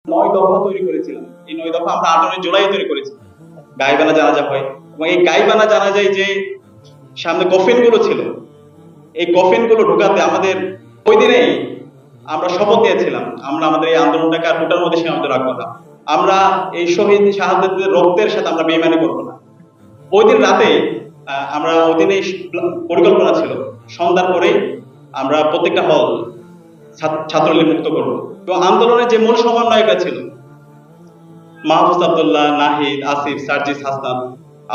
9 দফা তৈরি করেছিলাম। এই 9 দফা আমরা 18 জুলাই তৈরি করেছি। গাইবানা জানাজা হয় এবং এই গাইবানা জানাজায় যে সামনে কফিনগুলো ছিল, এই কফিনগুলো ঢোকাতে আমাদের ওই দিনেই আমরা শপথ নিয়েছিলাম আমরা আমাদের এই আন্দোলনটাকে আর কোটার মধ্যে সীমাবদ্ধ রাখবো না। আমরা এই শহীদ শাহাদাতের রক্তের সাথে আমরা বেইমানি করবো না। ওই দিন রাতে আমরা ওই দিনে পরিকল্পনা ছিল সন্ধ্যার পরেই আমরা প্রত্যেকটা হল ছাত্রলীগ মুক্ত করবো। তো আন্দোলনের যে মূল সমন্বয়করা ছিল মাহফুজ আব্দুল্লাহ, নাহিদ, আসিফ, সার্জিস হাসান,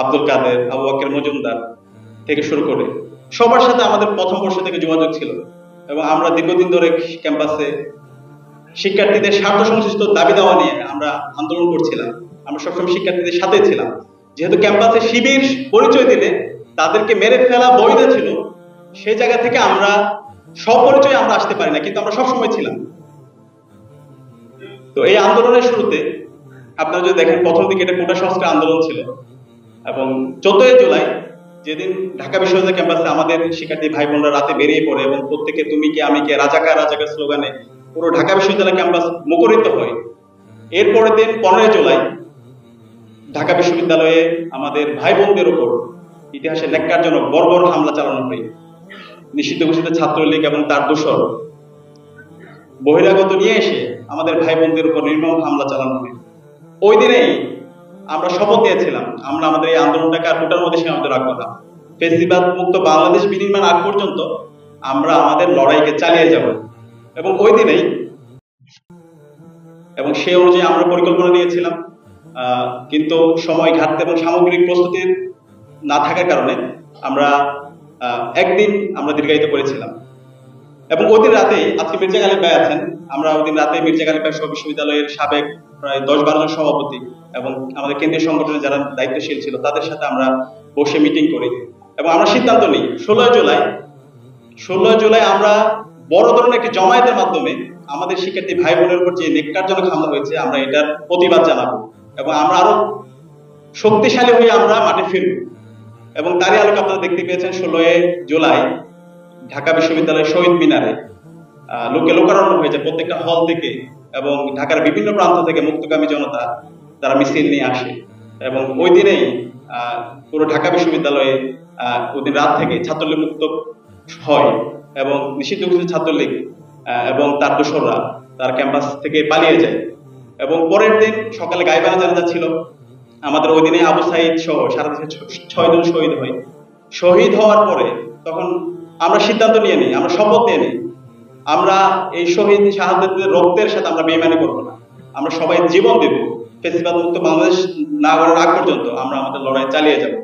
আব্দুল কাদের, আবু বকর মজুমদার থেকে শুরু করে সবার সাথে আমাদের প্রথম বর্ষ থেকে যোগাযোগ ছিল এবং আমরা দীর্ঘদিন ধরে ক্যাম্পাসে শিক্ষার্থীদের স্বার্থ সংশ্লিষ্ট দাবি দাওয়া নিয়ে আমরা আন্দোলন করছিলাম। আমরা সবসময় শিক্ষার্থীদের সাথে ছিলাম। যেহেতু ক্যাম্পাসে শিবির পরিচয় দিলে তাদেরকে মেরে ফেলা বৈধ ছিল, সেই জায়গা থেকে আমরা স্বপরিচয় আমরা আসতে পারি না, কিন্তু আমরা সবসময় ছিলাম। তো এই আন্দোলনের শুরুতে আপনারা যদি দেখেন প্রথম দিকে এটা কোটা সংস্কার আন্দোলন ছিল এবং 14 জুলাই যেদিন ঢাকা বিশ্ববিদ্যালয় ক্যাম্পাসে আমাদের শিক্ষার্থী ভাই বোনরা রাতে বেরিয়ে পড়ে এবং প্রত্যেকে তুমি কে আমি কে রাজাকার রাজাকার স্লোগানে পুরো ঢাকা বিশ্ববিদ্যালয় ক্যাম্পাস মুখরিত হয়। এর পরের দিন 15 জুলাই ঢাকা বিশ্ববিদ্যালয়ে আমাদের ভাই বোনদের উপর ইতিহাসে ন্যাক্কারজনক বর্বর হামলা চালানো হয়। নিষিদ্ধ ঘোষিত ছাত্রলীগ এবং তার দোসর বহিরাগত নিয়ে এসে আমাদের ভাই বোনদের উপর নির্মম হামলা চালানো হয়। ওই দিনেই আমরা শপথ নিয়েছিলাম আমরা আমাদের এই আন্দোলনটাকে আর কোটার মধ্যে সীমাবদ্ধ রাখবো না। ফেসিবাদ মুক্ত বাংলাদেশ বিনির্মাণ আগ পর্যন্ত আমরা আমাদের লড়াইকে চালিয়ে যাব এবং ওই দিনেই এবং সেই অনুযায়ী আমরা পরিকল্পনা নিয়েছিলাম। কিন্তু সময় ঘাটতি এবং সামগ্রিক প্রস্তুতির না থাকার কারণে আমরা একদিন আমরা দীর্ঘায়িত করেছিলাম এবং ওই দিন রাতে আজকে মির্জা গালিব ভাই আছেন, আমরা ওই দিন রাতে মির্জা গালিব ভাই বিশ্ববিদ্যালয়ের সাবেক প্রায় 10-12 জন সভাপতি এবং আমাদের কেন্দ্রীয় সংগঠনে যারা দায়িত্বশীল ছিল তাদের সাথে আমরা বসে মিটিং করি এবং আমরা সিদ্ধান্ত নিই 16 জুলাই আমরা বড় ধরনের একটি জমায়েতের মাধ্যমে আমাদের শিক্ষার্থী ভাই বোনের উপর যে ন্যাক্কারজনক হামলা হয়েছে আমরা এটার প্রতিবাদ জানাবো এবং আমরা আরো শক্তিশালী হয়ে আমরা মাঠে ফিরব। এবং তারই আলোকে আপনারা দেখতে পেয়েছেন 16 জুলাই ঢাকা বিশ্ববিদ্যালয়ের শহীদ মিনারে লোকে লোকারণ্য হয়েছে প্রত্যেকটা হল থেকে এবং ঢাকার বিভিন্ন প্রান্ত থেকে মুক্তগামী জনতা তারা মিছিল নিয়ে আসে এবং ওই দিনেই পুরো ঢাকা বিশ্ববিদ্যালয়ে ওই দিন রাত থেকে ছাত্রলীগ মুক্ত হয় এবং নিষিদ্ধ ঘোষিত ছাত্রলীগ এবং তার দোসররা তার ক্যাম্পাস থেকে পালিয়ে যায় এবং পরের দিন সকালে গাইবানা জানাজা ছিল। আমাদের ওই দিনে আবু সাইদ সহ সারা দেশে 6 জন শহীদ হয়। শহীদ হওয়ার পরে তখন আমরা সিদ্ধান্ত নিয়ে নিই, আমরা শপথ নিয়ে নিই আমরা এই শহীদ শাহাদাতের রক্তের সাথে আমরা বেইমানি করবো না। আমরা সবাই জীবন দেব, ফেসিবাদ মুক্ত বাংলাদেশ না করার আগ পর্যন্ত আমরা আমাদের লড়াই চালিয়ে যাব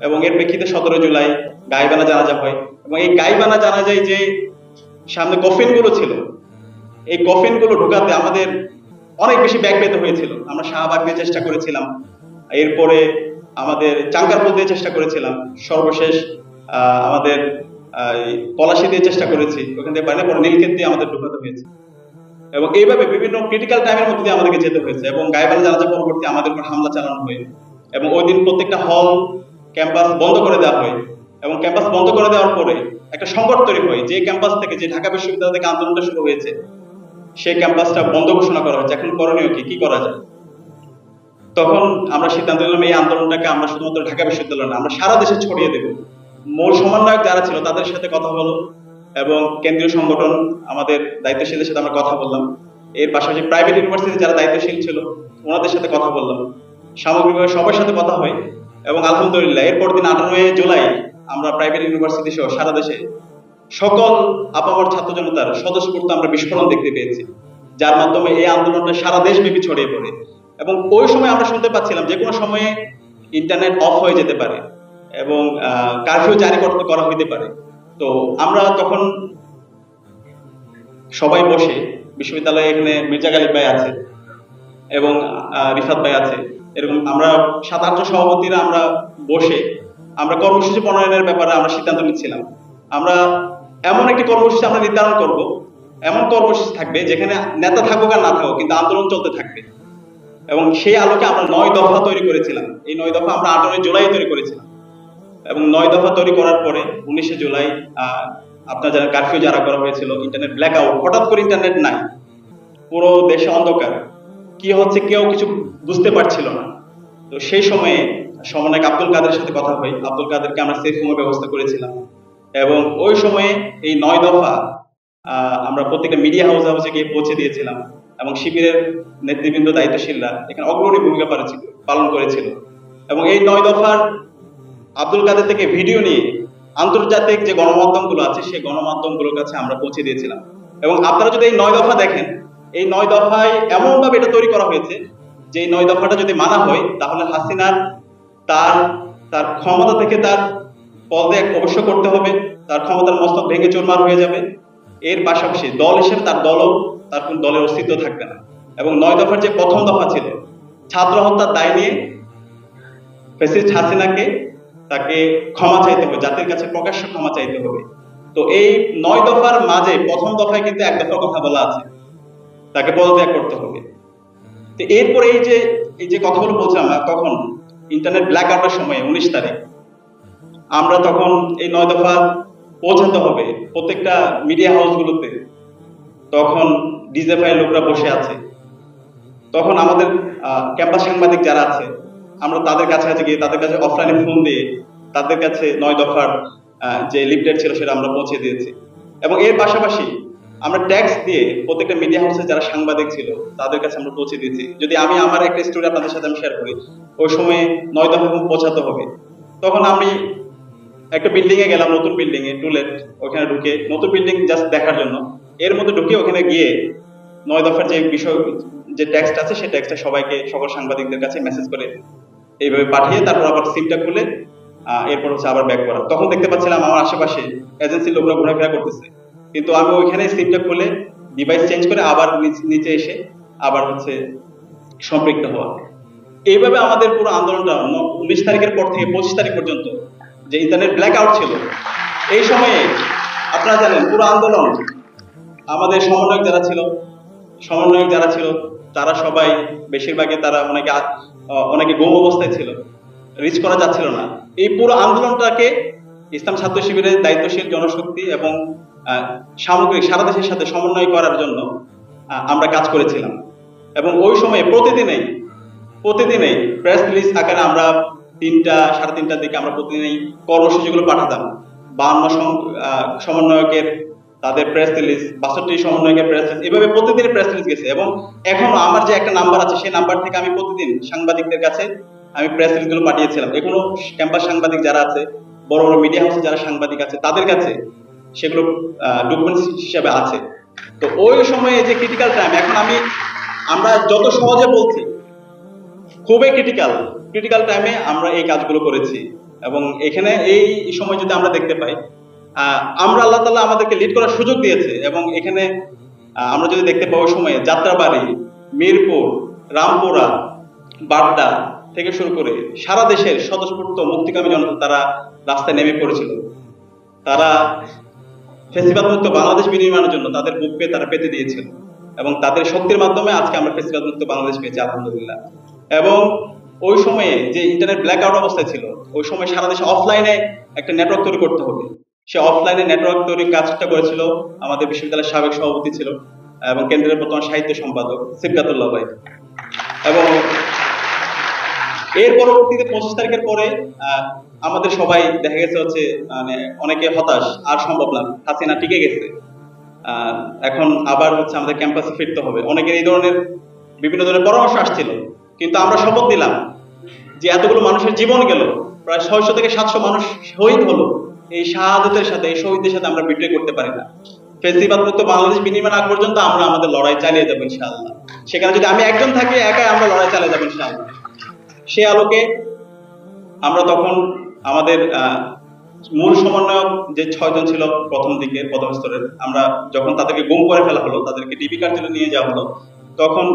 এবং এর প্রেক্ষিতে 17 জুলাই গাইবানা জানাজা হয় এবং এই গাইবানা জানাজায় যে সামনে কফিনগুলো ছিল, এই কফিনগুলো ঢোকাতে আমাদের অনেক বেশি ব্যাগ পেতে হয়েছিল। আমরা শাহবাগ দিয়ে চেষ্টা করেছিলাম, এরপরে আমাদের চাঙ্গারপুল দিয়ে চেষ্টা করেছিলাম, সর্বশেষ আমাদের পলাশি দিয়ে চেষ্টা করেছি, ওখান থেকে পারে পরে নীলক্ষেত দিয়ে আমাদের ঢোকাতে হয়েছে এবং এইভাবে বিভিন্ন ক্রিটিক্যাল টাইমের মধ্যে দিয়ে আমাদেরকে যেতে হয়েছে এবং গাইবানা জানাজা পরবর্তী আমাদের উপর হামলা চালানো হয় এবং ওই দিন প্রত্যেকটা হল ক্যাম্পাস বন্ধ করে দেওয়া হয় এবং ক্যাম্পাস বন্ধ করে দেওয়ার পরে একটা সংকট তৈরি হয়। যে ক্যাম্পাস থেকে যে ঢাকা বিশ্ববিদ্যালয় থেকে আন্দোলনটা শুরু হয়েছে সেই ক্যাম্পাসটা বন্ধ ঘোষণা করা হয়েছে। এখন করণীয় কি করা যায়? তখন আমরা সিদ্ধান্ত নিলাম এই আন্দোলনটাকে আমরা শুধুমাত্র ঢাকা বিশ্ববিদ্যালয় না আমরা সারা দেশে ছড়িয়ে দেব। মূল সমন্বয়ক যারা ছিল তাদের সাথে কথা হলো এবং কেন্দ্রীয় সংগঠন আমাদের দায়িত্বশীলদের সাথে আমরা কথা বললাম। এর পাশাপাশি প্রাইভেট ইউনিভার্সিটি যারা দায়িত্বশীল ছিল ওনাদের সাথে কথা বললাম, সামগ্রিকভাবে সবার সাথে কথা হয় এবং আলহামদুলিল্লাহ এরপর দিন 18 জুলাই আমরা প্রাইভেট ইউনিভার্সিটি সহ সারা দেশে সকল আপামর ছাত্র জনতার স্বতঃস্ফূর্ত আমরা বিস্ফোরণ দেখতে পেয়েছি, যার মাধ্যমে এই আন্দোলনটা সারা দেশব্যাপী ছড়িয়ে পড়ে এবং ওই সময় আমরা শুনতে পাচ্ছিলাম যে কোনো সময়ে ইন্টারনেট অফ হয়ে যেতে পারে এবং কারফিউ জারি করা হইতে পারে। তো আমরা তখন সবাই বসে বিশ্ববিদ্যালয়ে এখানে মির্জা গালিব ভাই আছে এবং রিফাত ভাই আছে, এরকম আমরা 7-8 জন সভাপতিরা আমরা বসে আমরা কর্মসূচি প্রণয়নের ব্যাপারে আমরা সিদ্ধান্ত নিচ্ছিলাম। আমরা এমন একটি কর্মসূচি আমরা নির্ধারণ করব, এমন কর্মসূচি থাকবে যেখানে নেতা থাকুক আর না থাকুক কিন্তু আন্দোলন চলতে থাকবে এবং সেই আলোকে আমরা 9 দফা তৈরি করেছিলাম। এই 9 দফা আমরা 18 জুলাই তৈরি করেছিলাম এবং 9 দফা তৈরি করার পরে 19 জুলাই আপনার যারা কারফিউ যারা করা হয়েছিল, ইন্টারনেট ব্ল্যাক আউট, হঠাৎ করে ইন্টারনেট নাই, পুরো দেশে অন্ধকার কি হচ্ছে কেউ কিছু বুঝতে পারছিল না। তো সেই সময়ে সমন্বয়ক আব্দুল কাদেরের সাথে কথা হয়, আব্দুল কাদেরকে আমরা সেফ রুমের ব্যবস্থা করেছিলাম এবং ওই সময়ে এই 9 দফা আমরা প্রত্যেকটা মিডিয়া হাউসে গিয়ে পৌঁছে দিয়েছিলাম এবং শিবিরের নেতৃবৃন্দ দায়িত্বশীলরা এখানে অগ্রণী ভূমিকা পালন করেছিল এবং এই 9 দফার আব্দুল কাদের থেকে ভিডিও নিয়ে আন্তর্জাতিক যে গণমাধ্যমগুলো আছে সেই গণমাধ্যমগুলোর কাছে আমরা পৌঁছে দিয়েছিলাম। এবং আপনারা যদি এই 9 দফা দেখেন, এই 9 দফায় এমন ভাবে এটা তৈরি করা হয়েছে যে এই 9 দফাটা যদি মানা হয় তাহলে হাসিনার তার ক্ষমতা থেকে তার পদত্যাগ অবশ্য করতে হবে, তার ক্ষমতার মস্তক ভেঙে চুরমার হয়ে যাবে। এর পাশাপাশি দল হিসেবে তার কোন দলের অস্তিত্ব থাকবে না। এবং 9 দফার যে প্রথম দফা ছিল ছাত্র হত্যার দায় নিয়ে ফ্যাসিস্ট হাসিনাকে তাকে ক্ষমা চাইতে হবে, জাতির কাছে প্রকাশ্য ক্ষমা চাইতে হবে। তো এই 9 দফার মাঝে প্রথম দফায় কিন্তু এক দফার কথা বলা আছে, তাকে পদত্যাগ করতে হবে। তো এরপরে এই যে কথাগুলো বলছিলাম তখন ইন্টারনেট ব্ল্যাক আউটের সময় 19 তারিখ আমরা তখন এই 9 দফা পৌঁছাতে হবে প্রত্যেকটা মিডিয়া হাউসগুলোতে। তখন ডিজেফাই লোকরা বসে আছে, তখন আমাদের ক্যাম্পাস সাংবাদিক যারা আছে আমরা তাদের কাছে গিয়ে তাদের কাছে অফলাইনে ফোন দিয়ে তাদের কাছে 9 দফার যে লিফলেট ছিল সেটা আমরা পৌঁছে দিয়েছি। এবং এর পাশাপাশি আমরা ট্যাক্স দিয়ে প্রত্যেকটা মিডিয়া হাউসে যারা সাংবাদিক ছিল তাদের কাছে আমরা পৌঁছে দিয়েছি। যদি আমি আমার একটা স্টোরি আপনাদের সাথে আমি শেয়ার করি, ওই সময় 9 দফা পৌঁছাতে হবে। তখন আমি একটা বিল্ডিং এ গেলাম, নতুন বিল্ডিং এ টুলেট, ওখানে ঢুকে নতুন বিল্ডিং জাস্ট দেখার জন্য, এর মধ্যে ঢুকে ওখানে গিয়ে 9 দফার যে বিষয় যে টেক্সট আছে সেই টেক্সটটা সকল সাংবাদিকদের কাছে মেসেজ করে এইভাবে পাঠিয়ে তারপর আবার সিমটা খুলে এরপর আবার ব্যাক করা। তখন দেখতে পাচ্ছিলাম আমার আশেপাশে এজেন্সির লোকরা ঘোরাফেরা করতেছে, কিন্তু আমি ওইখানে সিমটা খুলে ডিভাইস চেঞ্জ করে আবার নিচে এসে আবার সম্পৃক্ত হওয়া। এইভাবে আমাদের পুরো আন্দোলনটা 19 তারিখের পর থেকে 25 তারিখ পর্যন্ত যে ইন্টারনেট ব্ল্যাক আউট ছিল, এই সময়ে আপনারা জানেন পুরো আন্দোলন আমাদের সমন্বয়ক যারা ছিল তারা সবাই বেশিরভাগই তারা অনেকে গুম অবস্থায় ছিল, রিচ করা যাচ্ছিল না। এই পুরো আন্দোলনটাকে ইসলাম ছাত্র শিবিরের দায়িত্বশীল জনশক্তি এবং সামগ্রিক সারা দেশের সাথে সমন্বয় করার জন্য আমরা কাজ করেছিলাম। এবং ওই সময়ে প্রতিদিনই প্রেস রিলিজ আকারে আমরা 3টা সাড়ে 3টার দিকে আমরা প্রতিদিনই কর্মসূচিগুলো পাঠাতাম। 52 সমন্বয়কের তাদের প্রেস রিলিজ, 62 সমন্বয়কের প্রেস রিলিজ, এভাবে প্রতিদিন প্রেস রিলিজ গেছে। এবং এখনো আমার যে একটা নাম্বার আছে সেই নাম্বার থেকে আমি প্রতিদিন সাংবাদিকদের কাছে আমি প্রেস রিলিজগুলো পাঠিয়েছিলাম। এখনো ক্যাম্পাস সাংবাদিক যারা আছে, বড় বড় মিডিয়া হাউসে যারা সাংবাদিক আছে তাদের কাছে সেগুলো ডকুমেন্টস হিসেবে আছে। তো ওই সময়ে যে ক্রিটিক্যাল টাইম, এখন আমরা যত সহজে বলছি, খুবই ক্রিটিক্যাল টাইমে আমরা এই কাজগুলো করেছি। এবং এখানে এই সময় যদি আমরা দেখতে পাই, আমরা আল্লাহ তাআলা আমাদেরকে লিড করার সুযোগ দিয়েছে। এবং এখানে আমরা যদি দেখতে পাই ওই সময়ে যাত্রাবাড়ি, মিরপুর, রামপুরা, বাড্ডা থেকে শুরু করে সারা দেশের স্বতঃস্ফূর্ত মুক্তিকামী জনতা তারা রাস্তায় নেমে পড়েছিল। তারা ফ্যাসিবাদ মুক্ত বাংলাদেশ বিনির্মাণের জন্য তাদের বুক তারা পেতে দিয়েছিল এবং তাদের শক্তির মাধ্যমে আজকে আমরা ফ্যাসিবাদ মুক্ত বাংলাদেশ পেয়েছি, আলহামদুলিল্লাহ। এবং ওই সময়ে যে ইন্টারনেট ব্ল্যাক আউট অবস্থায় ছিল, ওই সময় সারা দেশে অফলাইনে একটা নেটওয়ার্ক তৈরি করতে হবে। সে অফলাইনে নেটওয়ার্ক তৈরির কাজটা করেছিল আমাদের বিশ্ববিদ্যালয়ের সাবেক সভাপতি ছিল এবং কেন্দ্রের বর্তমান সাহিত্য সম্পাদক সিবগাতুল্লাহ ভাই। এবং এর পরবর্তীতে 25 তারিখের পরে আমাদের সবাই দেখা গেছে অনেকে হতাশ, আর সম্ভব না, হাসিনা টিকে গেছে, এখন আবার আমাদের ক্যাম্পাসে ফিরতে হবে। অনেকের এই ধরনের বিভিন্ন ধরনের পরামর্শ আসছিল, কিন্তু আমরা শপথ দিলাম যে এতগুলো মানুষের জীবন গেল, প্রায় 600 থেকে 700 মানুষ শহীদ হলো, এই শাহাদাতের সাথে, এই শহীদদের সাথে আমরা বিট্রে করতে পারি না। ফ্যাসিবাদ মুক্ত বাংলাদেশ বিনির্মাণ আগ পর্যন্ত আমরা আমাদের লড়াই চালিয়ে যাবো ইনশাআল্লাহ। সেখানে যদি আমি একজন থাকি, একাই আমরা লড়াই চালিয়ে যাবো ইনশাআল্লাহ। সে আলোকে আমরা তখন আমাদের মূল সমন্বয়ক যে 6 জন ছিল প্রথম স্তরের, আমরা যখন তাদেরকে গুম করে ফেলা হলো, তাদেরকে ডিবি কার্যালয়ে নিয়ে যাওয়া হলো, তখন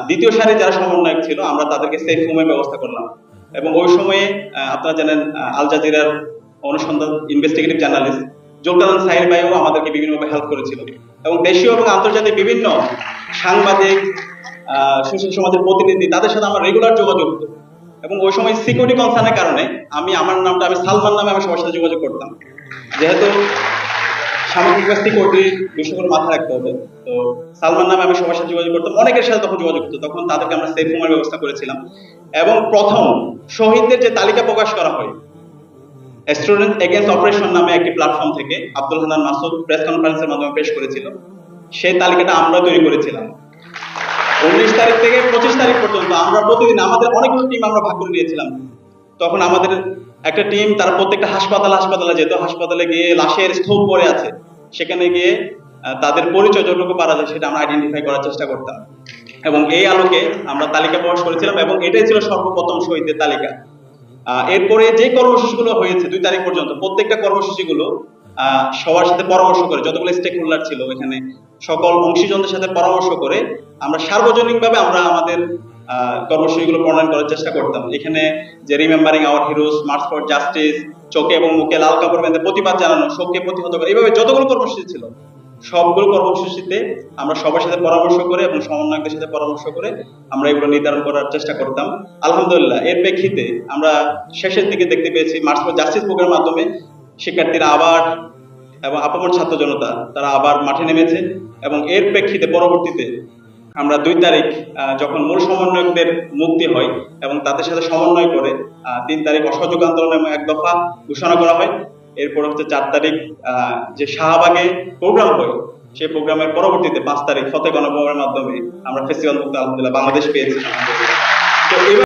দ্বিতীয় সারি যারা সমন্বয়ক ছিল আমরা তাদেরকে সেফ রুমের ব্যবস্থা করলাম। এবং ওই সময়ে আপনারা জানেন আল জাজিরার অনুসন্ধান ইনভেস্টিগেটিভ জার্নালিস্ট জুলকারনাইন সাহির ভাইও আমাদেরকে বিভিন্নভাবে হেল্প করেছিল। এবং দেশীয় এবং আন্তর্জাতিক বিভিন্ন সাংবাদিক, সুশীল সমাজের প্রতিনিধি, তাদের সাথে আমার রেগুলার যোগাযোগ হতো। এবং ওই সময় সিকিউরিটি কনসার্নের কারণে আমি সালমান নামে আমি সবার সাথে যোগাযোগ করতাম, যেহেতু সামগ্রিক সিকিউরিটির বিষয়গুলো মাথায় রাখতে হবে। তো সালমান নামে আমি সবার সাথে যোগাযোগ করতাম, অনেকের সাথে তখন যোগাযোগ করতো, তখন তাদেরকে আমরা সেফ হোমের ব্যবস্থা করেছিলাম। এবং প্রথম শহীদদের যে তালিকা প্রকাশ করা হয় স্টুডেন্ট এগেইনস্ট অপারেশন নামে একটি প্ল্যাটফর্ম থেকে আব্দুল হান্নান মাসুদ প্রেস কনফারেন্সের মাধ্যমে পেশ করেছিল, সেই তালিকাটা আমরা তৈরি করেছিলাম। 19 তারিখ থেকে 25 তারিখ পর্যন্ত আমরা প্রতিদিন আমাদের অনেকগুলো টিম আমরা ভাগ করে নিয়েছিলাম। তখন আমাদের একটা টিম তারা প্রত্যেকটা হাসপাতালে যেত, হাসপাতালে গিয়ে লাশের স্তূপ পড়ে আছে, সেখানে গিয়ে তাদের পরিচয় যতটুকু পারা যায় সেটা আমরা আইডেন্টিফাই করার চেষ্টা করতাম। এবং এই আলোকে আমরা তালিকা প্রকাশ করেছিলাম এবং এটাই ছিল সর্বপ্রথম শহীদদের তালিকা। এরপরে যে কর্মসূচিগুলো হয়েছে 2 তারিখ পর্যন্ত, প্রত্যেকটা কর্মসূচিগুলো সবার সাথে পরামর্শ করে, যতগুলো স্টেক হোল্ডার ছিল এখানে সকল অংশীজনদের সাথে পরামর্শ করে আমরা সার্বজনীনভাবে আমরা আমাদের কর্মসূচিগুলো প্রণয়ন করার চেষ্টা করতাম। এখানে যে remembering hour heroes, March for justice, চোখে এবং মুখে লাল কাপড় বেঁধে প্রতিবাদ জানানো, শোককে প্রতিহত করা, এইভাবে যতগুলো কর্মসূচি ছিল সবগুলো কর্মসূচিতে আমরা সবার সাথে পরামর্শ করে এবং সমন্বয়কদের সাথে পরামর্শ করে আমরা এগুলো নির্ধারণ করার চেষ্টা করতাম। আলহামদুলিল্লাহ এর প্রেক্ষিতে আমরা শেষের দিকে দেখতে পেয়েছি মার্চ ফর জাস্টিস প্রোগ্রামের মাধ্যমে শিক্ষার্থীরা আবার এবং আপামর ছাত্র জনতা তারা আবার মাঠে নেমেছে। এবং এর প্রেক্ষিতে পরবর্তীতে আমরা 2 তারিখ যখন মূল সমন্বয়কদের মুক্তি হয় এবং তাদের সাথে সমন্বয় করে 3 তারিখ অসহযোগ আন্দোলন এবং 1 দফা ঘোষণা করা হয়। এরপর হচ্ছে 4 তারিখ যে শাহবাগে প্রোগ্রাম হয়, সেই প্রোগ্রামের পরবর্তীতে 5 তারিখ ফতেহ গণভবনের মাধ্যমে আমরা ফেস্টিভ্যাল মুক্ত আলহামদুলিল্লাহ বাংলাদেশ পেয়েছি। তো